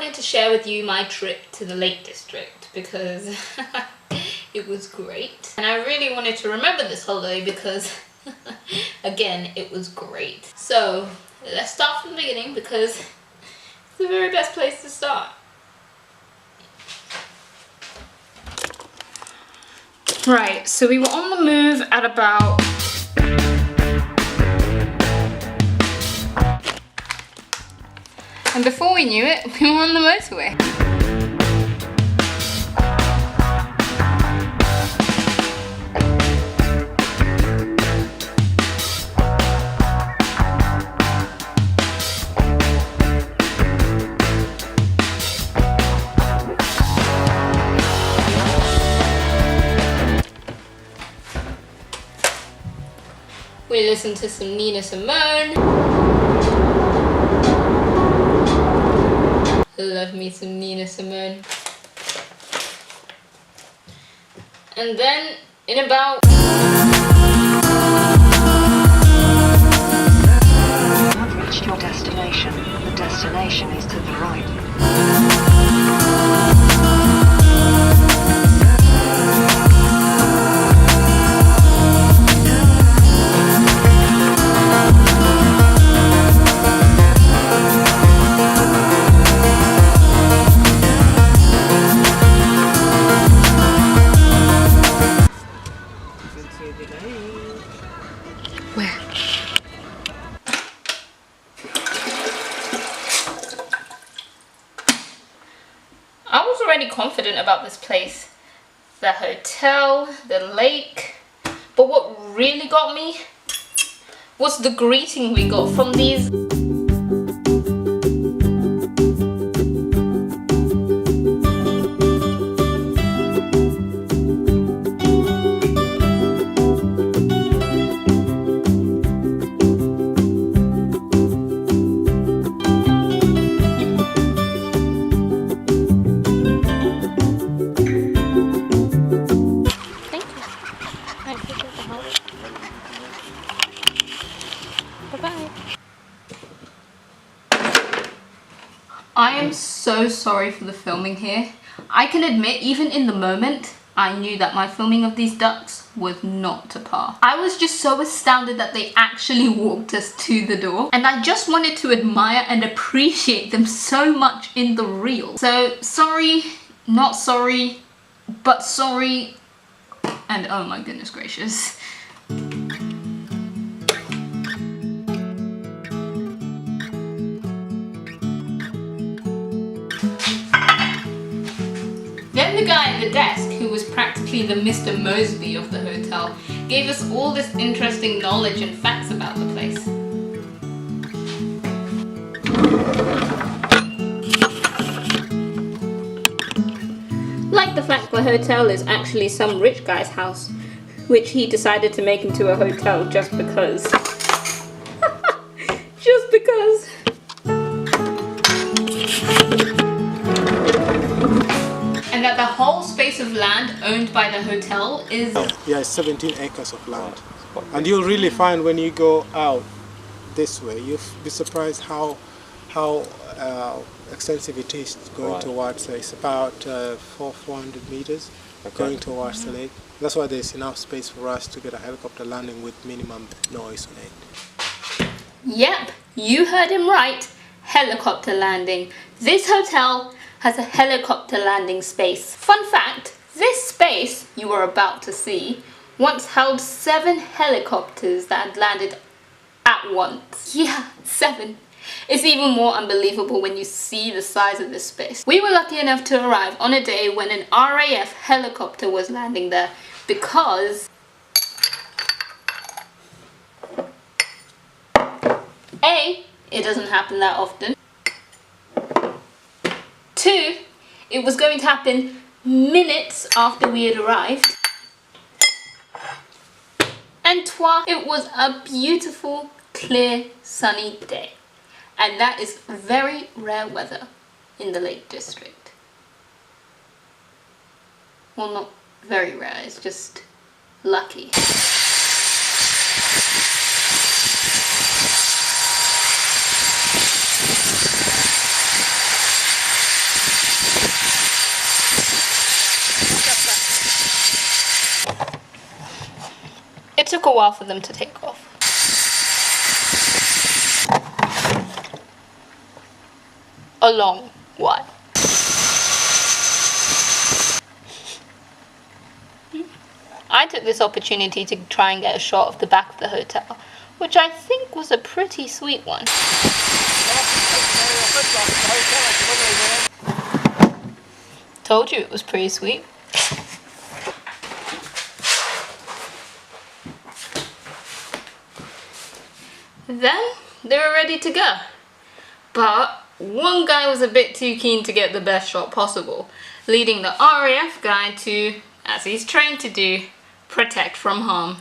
wanted to share with you my trip to the Lake District because it was great. And I really wanted to remember this holiday because, again, it was great. So, let's start from the beginning because it's the very best place to start. Right, so we were on the move at about... And before we knew it, we were on the motorway. We listened to some Nina Simone. Love me some Nina Simone. And then in about... You have reached your destination. The destination is to the right. Where? I was already confident about this place. The hotel, the lake. But what really got me was the greeting we got from these I am so sorry for the filming here. I can admit, even in the moment, I knew that my filming of these ducks was not to par. I was just so astounded that they actually walked us to the door, and I just wanted to admire and appreciate them so much in the reel. So sorry, not sorry, but sorry, and oh my goodness gracious. Then the guy at the desk, who was practically the Mr. Mosby of the hotel, gave us all this interesting knowledge and facts about the place. Like the fact the hotel is actually some rich guy's house, which he decided to make into a hotel just because. Just because. And that the whole space of land owned by the hotel is... Yeah, it's 17 acres of land. And you'll really find when you go out this way, you'll be surprised how extensive it is going towards, it's about 400 meters going towards the lake. That's why there's enough space for us to get a helicopter landing with minimum noise on it. Yep, you heard him right. Helicopter landing. This hotel has a helicopter landing space. Fun fact, this space you are about to see once held 7 helicopters that had landed at once. Yeah, 7. It's even more unbelievable when you see the size of this space. We were lucky enough to arrive on a day when an RAF helicopter was landing there because A, it doesn't happen that often. 2, it was going to happen minutes after we had arrived. And 3, it was a beautiful, clear, sunny day. And that is very rare weather in the Lake District. Well, not very rare, it's just lucky. It took a while for them to take off. A long while. I took this opportunity to try and get a shot of the back of the hotel, which I think was a pretty sweet one. Told you it was pretty sweet. Then they were ready to go. But one guy was a bit too keen to get the best shot possible, leading the RAF guy to, as he's trained to do, protect from harm.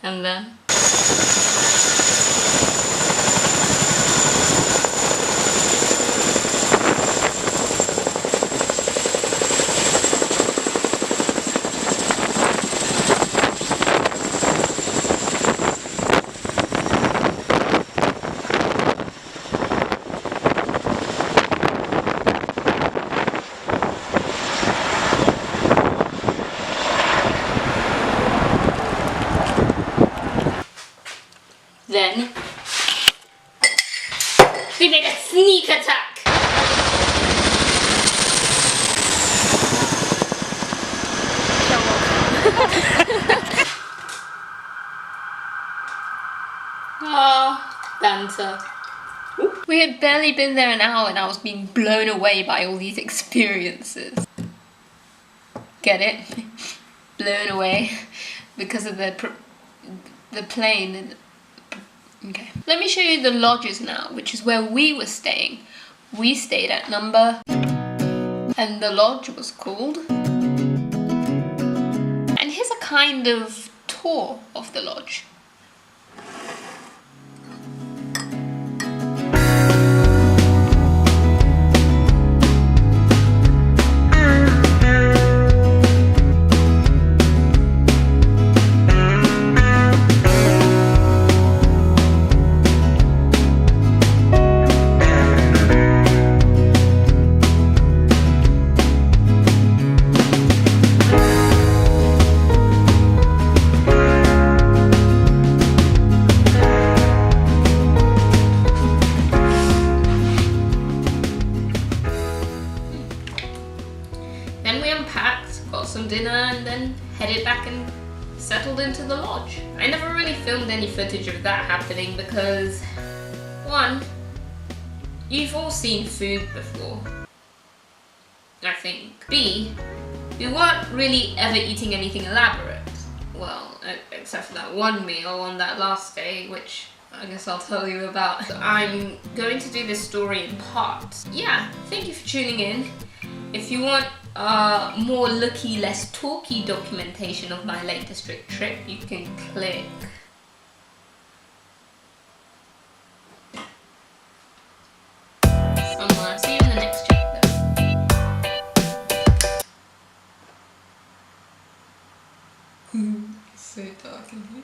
And then we made a sneak attack. Ah, banter. We had barely been there an hour and I was being blown away by all these experiences. Get it? Blown away because of the plane. Okay. Let me show you the lodges now, which is where we were staying. We stayed at number, and the lodge was called. And here's a kind of tour of the lodge. Got some dinner and then headed back and settled into the lodge. I never really filmed any footage of that happening because, one, you've all seen food before, I think. B, we weren't really ever eating anything elaborate. Well, except for that one meal on that last day, which I guess I'll tell you about. I'm going to do this story in parts. Yeah, thank you for tuning in. If you want more looky, less talky documentation of my Lake District trip, you can click somewhere. See you in the next chapter. It's so dark in here.